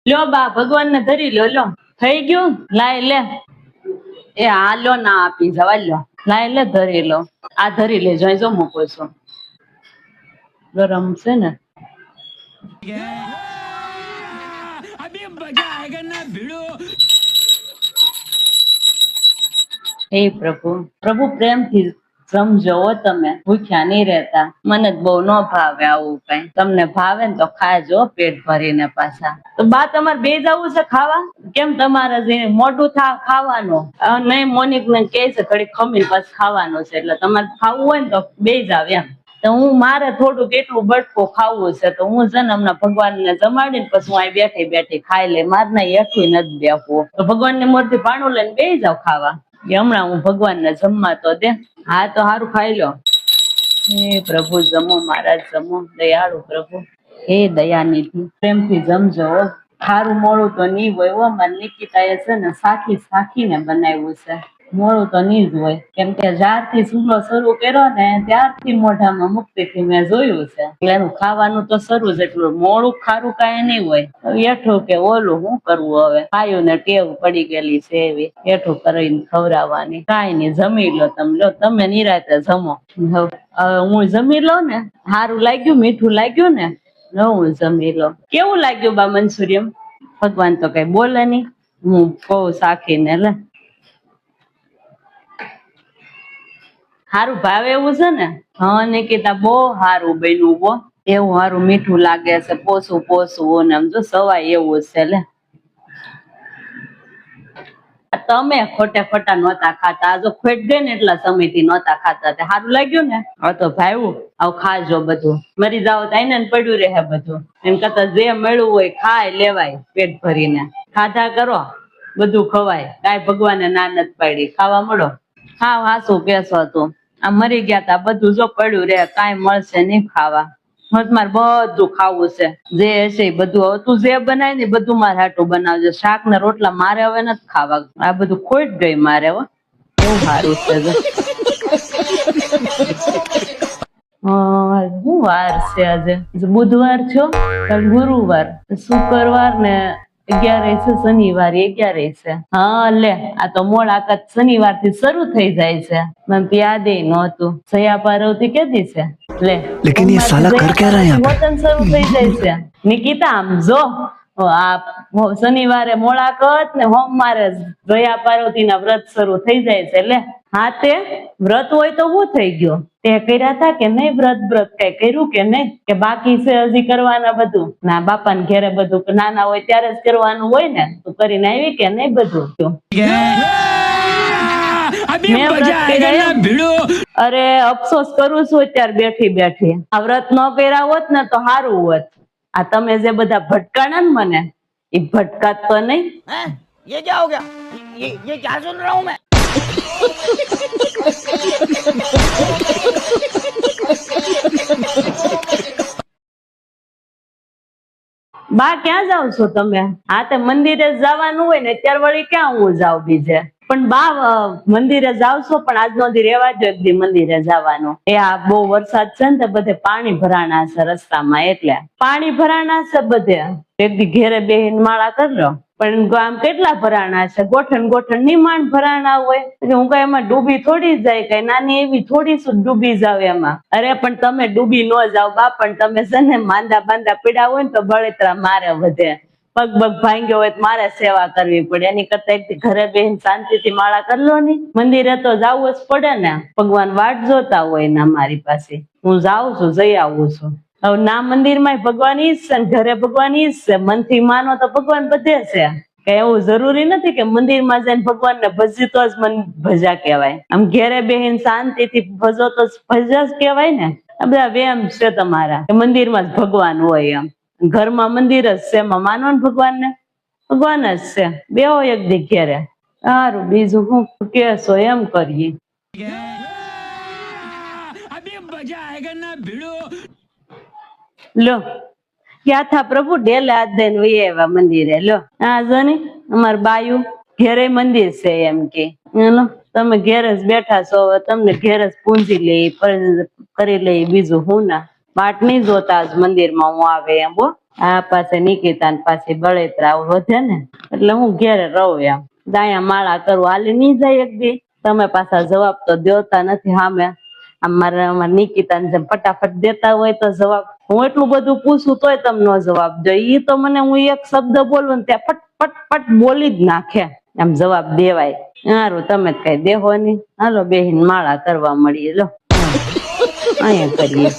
લ્યો બા ભગવાન ને ધરી લો થઈ ગયું લાય લે એ હાલો ના આપી જવા લ્યો લાય લે ધરી લો આ ધરી લે જો મૂકો છો ગરમ છે ને હે પ્રભુ પ્રભુ પ્રેમથી સમજો તમે ભૂખ્યા નહીં રહેતા મને જ બહુ ન ભાવે આવું કઈ તમને ભાવે ને તો ખાજો પેટ ભરીને પાછા તો બા તમારે બે જવું છે ખાવા કેમ તમારે મોટું ખાવાનું નહીં મોનિક ને કે છે ઘડી ખમીને પાછું ખાવાનું છે એટલે તમારે ખાવું હોય ને તો બે જાવ એમ તો હું મારે થોડુંક એટલું બટકો ખાવું છે તો હું છે ને હમણાં ભગવાન ને જમાડીને પછી હું અહીં બેઠી બેઠી ખાઈ લે મારે ના એઠું નથી બેસવું તો ભગવાન ની મૂર્તિ પાણું લઈને બે જાવ ખાવા હમણાં હું ભગવાન ને જમવા તો દે હા તો સારું ખાઈ લો હે પ્રભુ જમો મહારાજ જમો દયાળુ પ્રભુ હે દયાનિધિ પ્રેમથી જમજો સારું મોડું તો નહીં હોય મારી નિકિતા એ છે ને સાખીને બનાવ્યું છે મોડું તો નહીં જ હોય કેમ કે જ્યારથી ચૂલો શરૂ કર્યો ને ત્યારથી મોઢામાં મુક્તિથી મેં જોયું છે એટલે એનું ખાવાનું તો શરૂ જ એટલું મોડું ખારું કાંઈ નહીં હોય એઠું કે ઓલું શું કરવું હવે ખાયું ને ટેવ પડી ગયેલી છે એવી એઠું કરીને ખવડાવવાની કાંઈ નહીં જમી લો તમે નિરાતે જમો હું જમી લઉં ને સારું લાગ્યું મીઠું લાગ્યું ને હું જમી લો કેવું લાગ્યું બા મંચુરિયમ ભગવાન તો કઈ બોલે નહીં હું કહું સાખીને લે સારું ભાવે એવું છે ને હા નિકિતા બહુ સારું બન્યું બો એવું સારું મીઠું લાગે છે પોસું ને આમ જો સવાય એવું છે લે તમે ખોટા નહોતા ખાતા આ જો ખોટ ગઈ ને એટલા સમયથી નહોતા ખાતા સારું લાગ્યું ને હવે તો ભાઈવું આવું ખાજો બધું મરી જાવ તો આઈને પડ્યું રહે બધું એમ કરતા જે મળ્યું હોય ખાય લેવાય પેટ ભરીને ખાધા કરો બધું ખવાય કાંઈ ભગવાને ના નથી પાડી ખાવા મળો હા હાસું કેસો તું આ મરી ગયા તા બધું જો પડ્યું રે કાંઈ મળશે નહીં ખાવા મારે બધું ખાવું છે જે હશે બધું હવે તું જે બનાય ને બધું મારે હાટું બનાવજો શાક ને રોટલા મારે હવે નથી ખાવા આ બધું ખોટ ગઈ મારે હો એવું સારું છે શું વાર છે આજે બુધવાર છો કાલ ગુરુવાર શુક્રવાર ને 11 છે શનિવાર 11 છે હા લે આ તો મોળાકત શનિવાર થી શરૂ થઈ જાય છે મને યાદ નહોતું જયા પાર્વતી કેદી છે લે લેકિન ये साला कर क्या रहा है यहाँ पे શરૂ થઈ જાય છે નિકિતા આમ જો આ શનિવારે મોળાકત ને સોમવારે જયા પાર્વતી ના વ્રત શરૂ થઈ જાય છે લે હા તે વ્રત હોય તો શું થઈ ગયો તે કર્યા હતા કે નહીં વ્રત કઈ કર્યું કે નહીં કે બાકી છે હજી કરવાના બધું ના બાપા ને ઘેરે બધું નાના હોય ત્યારે જ કરવાનું હોય ને તું કરીને આવી કે નહીં બધું અરે અફસોસ કરું છું અત્યારે બેઠી આ વ્રત ન કર્યા હોત ને તો સારું હોત આ તમે જે બધા ભટકાણા ને મને એ ભટકાત તો નહીં ये क्या हो गया ये क्या सुन रहा हूँ मैं બા ક્યાં જાવ છો તમે હા તે મંદિરે જવાનું હોય ને અત્યારે વળી ક્યાં હું જાઉં બીજે પણ બા મંદિરે જાવ છો પણ આજનો દી રેવા દો એક દી મંદિરે જવાનું એ આ બહુ વરસાદ છે ને બધે પાણી ભરાણા છે રસ્તામાં એટલે પાણી ભરાણા છે બધે એક દી ઘેરે બેહીને માળા કરી લો પણ આમ કેટલા ભરાણા છે ગોઠણ નિમાણ ભરાણા હોય હું કઈ એમાં ડૂબી થોડી જાય કઈ નાની એવી થોડી શું ડૂબી જાવ એમાં અરે પણ તમે ડૂબી ન જાવ બા પણ તમે છે ને માંદા બાંદા પીડા હોય ને તો બળતરા મારે વધે પગ ભાંગ્યો હોય તો મારે સેવા કરવી પડે એની કરતા એક ઘરે બેહીને શાંતિથી માળા કરી લો ની મંદિરે તો જવું જ પડે ને ભગવાન વાટ જોતા હોય ને અમારી પાસે હું જાઉં છું જઈ આવું છું હવે ના મંદિર માં ભગવાન ઈ જ છે ને ઘરે ભગવાન ઈ જ છે મનથી માનો તો ભગવાન બધે છે કે એવું જરૂરી નથી કે મંદિર માં જઈને ભગવાન ને ભજી તો જ મન ભજા કહેવાય આમ ઘેરે બેહીને શાંતિથી ભજો તો ભજા જ કહેવાય ને આ બધા વેમ છે તમારા કે મંદિર માં જ ભગવાન હોય એમ ઘરમાં મંદિર જ છે એમાં માનો ને ભગવાન જ છે બેહો એક દી ઘેરે સારું બીજું હું કેશો એમ કરીએ લો ક્યાં થા પ્રભુ ડેલે હાથ દઈને વહી આવ્યા મંદિરે લો હા જો ને અમાર બાયું ઘેરે મંદિર છે એમ કે તમે ઘેર જ બેઠા છો તમને ઘેર જ પૂંજી લે કરી લે બીજું હું ના વાટ નહીં જોતા જ મંદિર માં હું આવે એમ બો આ પાસે નિકિતા ને પાછી બળેતરા વધે ને એટલે હું ઘેરે રહું એમ દાયા માળા કરું હાલી નહીં જાય એક દી તમે પાછા જવાબ તો દેતા નથી સામે અમારે નિકિતા ને જેમ ફટાફટ દેતા હોય તો જવાબ હું એટલું બધું પૂછું તોય તમને નો જવાબ દો ઈ તો મને હું એક શબ્દ બોલું ને ત્યાં ફટ ફટ ફટ બોલી જ નાખે એમ જવાબ દેવાય સારું તમે જ કઈ દેહો નહીં હાલો બેહીન માળા કરવા મળીએ લો અહીંયા કરીએ